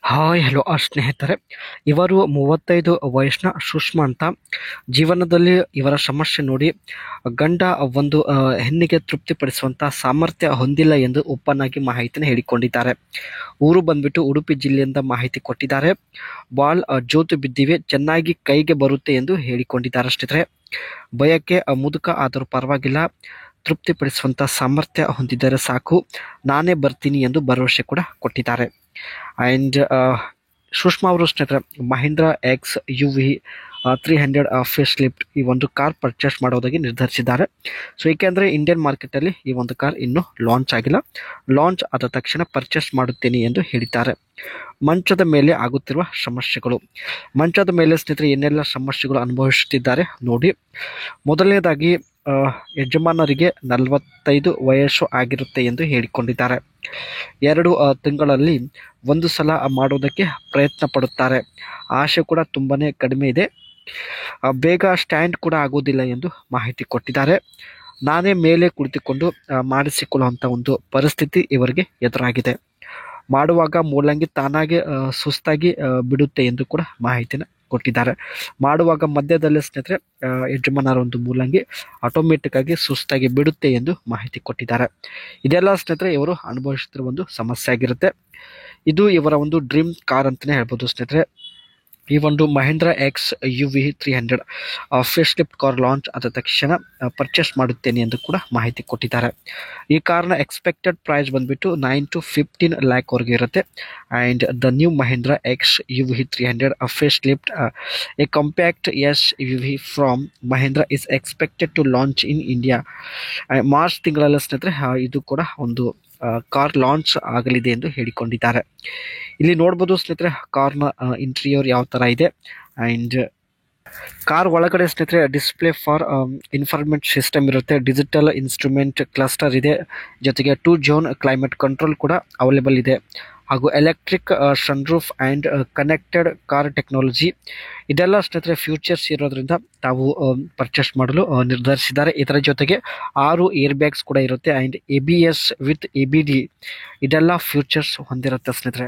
Hi hello ಸ್ನೇಹಿತರೆ, ಇವರು 35 ವಯಸ್ಸಿನ ಸುಷ್ಮಾ ಅಂತ. ಜೀವನದಲ್ಲಿ ಇವರ ಸಮಸ್ಯೆ ನೋಡಿ ಗಂಡ ಒಂದು ಹೆಣ್ಣಿಗೆ ತೃಪ್ತಿಪಡಿಸುವಂತ ಸಾಮರ್ಥ್ಯ ಹೊಂದಿಲ್ಲ ಎಂದು ಓಪನ್ ಆಗಿ ಮಾಹಿತಿನ ಹೇಳಿಕೊಂಡಿದ್ದಾರೆ. ಊರು ಬಂದ್ಬಿಟ್ಟು ಉಡುಪಿ ಜಿಲ್ಲೆಯಿಂದ ಮಾಹಿತಿ ಕೊಟ್ಟಿದ್ದಾರೆ. ಬಾಲ್ ಜೋತು ಬಿದ್ದಿವೆ, ಚೆನ್ನಾಗಿ ಕೈಗೆ ಬರುತ್ತೆ ಎಂದು ಹೇಳಿಕೊಂಡಿದ್ದಾರೆ. ಸ್ನೇಹಿತರೆ, ಭಯಕ್ಕೆ ಮುದುಕ ಆದರೂ ಪರವಾಗಿಲ್ಲ, ತೃಪ್ತಿಪಡಿಸುವಂತ ಸಾಮರ್ಥ್ಯ ಹೊಂದಿದ್ದರೆ ಸಾಕು, ನಾನೇ ಬರ್ತೀನಿ ಎಂದು ಭರವಸೆ ಕೂಡ ಕೊಟ್ಟಿದ್ದಾರೆ. ಆ್ಯಂಡ್ ಸುಷ್ಮಾ ಅವರು ಸ್ನೇಹಿತರೆ Mahindra X UV 300 facelift ಈ ಒಂದು ಕಾರ್ ಪರ್ಚೇಸ್ ಮಾಡೋದಾಗಿ ನಿರ್ಧರಿಸಿದ್ದಾರೆ. ಸೊ ಏಕೆಂದರೆ ಇಂಡಿಯನ್ ಮಾರ್ಕೆಟಲ್ಲಿ ಈ ಒಂದು ಕಾರ್ ಇನ್ನೂ ಲಾಂಚ್ ಆಗಿಲ್ಲ. ಲಾಂಚ್ ಆದ ತಕ್ಷಣ ಪರ್ಚೇಸ್ ಮಾಡುತ್ತೇನೆ ಎಂದು ಹೇಳಿದ್ದಾರೆ. ಮಂಚದ ಮೇಲೆ ಆಗುತ್ತಿರುವ ಸಮಸ್ಯೆಗಳು. ಮಂಚದ ಮೇಲೆ ಸ್ನೇಹಿತರೆ ಏನೆಲ್ಲ ಸಮಸ್ಯೆಗಳು ಅನುಭವಿಸುತ್ತಿದ್ದಾರೆ ನೋಡಿ. ಮೊದಲನೇದಾಗಿ ಯಜಮಾನರಿಗೆ 45 ವಯಸ್ಸು ಆಗಿರುತ್ತೆ ಎಂದು ಹೇಳಿಕೊಂಡಿದ್ದಾರೆ. 2 ತಿಂಗಳಲ್ಲಿ ಒಂದು ಸಲ ಮಾಡೋದಕ್ಕೆ ಪ್ರಯತ್ನ ಪಡುತ್ತಾರೆ. ಆಸೆ ಕೂಡ ತುಂಬಾನೇ ಕಡಿಮೆ ಇದೆ. ಬೇಗ ಸ್ಟ್ಯಾಂಡ್ ಕೂಡ ಆಗೋದಿಲ್ಲ ಎಂದು ಮಾಹಿತಿ ಕೊಟ್ಟಿದ್ದಾರೆ. ನಾನೇ ಮೇಲೆ ಕುಳಿತುಕೊಂಡು ಮಾಡಿಸಿಕೊಳ್ಳುವಂಥ ಒಂದು ಪರಿಸ್ಥಿತಿ ಇವರಿಗೆ ಎದುರಾಗಿದೆ. ಮಾಡುವಾಗ ಮೂಲಂಗಿ ತಾನಾಗೆ ಸುಸ್ತಾಗಿ ಬಿಡುತ್ತೆ ಎಂದು ಕೂಡ ಮಾಹಿತಿನ ಕೊಟ್ಟಿದ್ದಾರೆ. ಮಾಡುವಾಗ ಮಧ್ಯದಲ್ಲಿ ಸ್ನೇಹಿತರೆ ಯಜಮಾನರ ಒಂದು ಮೂಲಂಗಿ ಆಟೋಮೆಟಿಕ್ ಆಗಿ ಸುಸ್ತಾಗಿ ಬಿಡುತ್ತೆ ಎಂದು ಮಾಹಿತಿ ಕೊಟ್ಟಿದ್ದಾರೆ. ಇದೆಲ್ಲ ಸ್ನೇಹಿತರೆ ಇವರು ಅನುಭವಿಸುತ್ತಿರುವ ಒಂದು ಸಮಸ್ಯೆ ಆಗಿರುತ್ತೆ. ಇದು ಇವರ ಒಂದು ಡ್ರೀಮ್ ಕಾರ್ ಅಂತಲೇ ಹೇಳ್ಬೋದು ಸ್ನೇಹಿತರೆ. ಈ ಒಂದು Mahindra X UV 300 facelift car launch ಆದ ತಕ್ಷಣ ಪರ್ಚೇಸ್ ಮಾಡುತ್ತೇನೆ ಎಂದು ಕೂಡ ಮಾಹಿತಿ ಕೊಟ್ಟಿದ್ದಾರೆ. ಈ ಕಾರ್ನ ಎಕ್ಸ್ಪೆಕ್ಟೆಡ್ ಪ್ರೈಸ್ ಬಂದ್ಬಿಟ್ಟು 9 to 15 lakh ವರೆಗೆ ಇರುತ್ತೆ. And the new Mahindra X UV 300 facelift a compact SUV from Mahindra is expected to launch in India. March ತಿಂಗಳಲ್ಲಿ ಸ್ನೇಹಿತರೆ ಇದು ಕೂಡ ಒಂದು ಕಾರ್ ಲಾಂಚ್ ಆಗಲಿದೆ ಎಂದು ಹೇಳಿಕೊಂಡಿದ್ದಾರೆ. ಇಲ್ಲಿ ನೋಡ್ಬೋದು ಸ್ನೇಹಿತರೆ ಕಾರ್ನ ಇಂಟೀರಿಯರ್ ಯಾವ ಥರ ಇದೆ. ಆ್ಯಂಡ್ ಕಾರ್ ಒಳಗಡೆ ಸ್ನೇಹಿತರೆ ಡಿಸ್ಪ್ಲೇ ಫಾರ್ ಇನ್ಫಾರ್ಮೆಂಟ್ ಸಿಸ್ಟಮ್ ಇರುತ್ತೆ, ಡಿಜಿಟಲ್ ಇನ್ಸ್ಟ್ರೂಮೆಂಟ್ ಕ್ಲಸ್ಟರ್ ಇದೆ, ಜೊತೆಗೆ 2 zone ಕ್ಲೈಮೇಟ್ ಕಂಟ್ರೋಲ್ ಕೂಡ ಅವೈಲೇಬಲ್ ಇದೆ, ಹಾಗೂ electric sunroof and connected car technology. ಇದೆಲ್ಲ ಸ್ನೇಹಿತರೆ ಫ್ಯೂಚರ್ಸ್ ಇರೋದ್ರಿಂದ ತಾವು ಪರ್ಚೇಸ್ ಮಾಡಲು ನಿರ್ಧರಿಸಿದ್ದಾರೆ. ಇದರ ಜೊತೆಗೆ 6 ಏರ್ ಬ್ಯಾಗ್ಸ್ ಕೂಡ ಇರುತ್ತೆ. ಆ್ಯಂಡ್ ABS ವಿತ್ ABD ಇದೆಲ್ಲ ಫ್ಯೂಚರ್ಸ್ ಹೊಂದಿರುತ್ತೆ ಸ್ನೇಹಿತರೆ.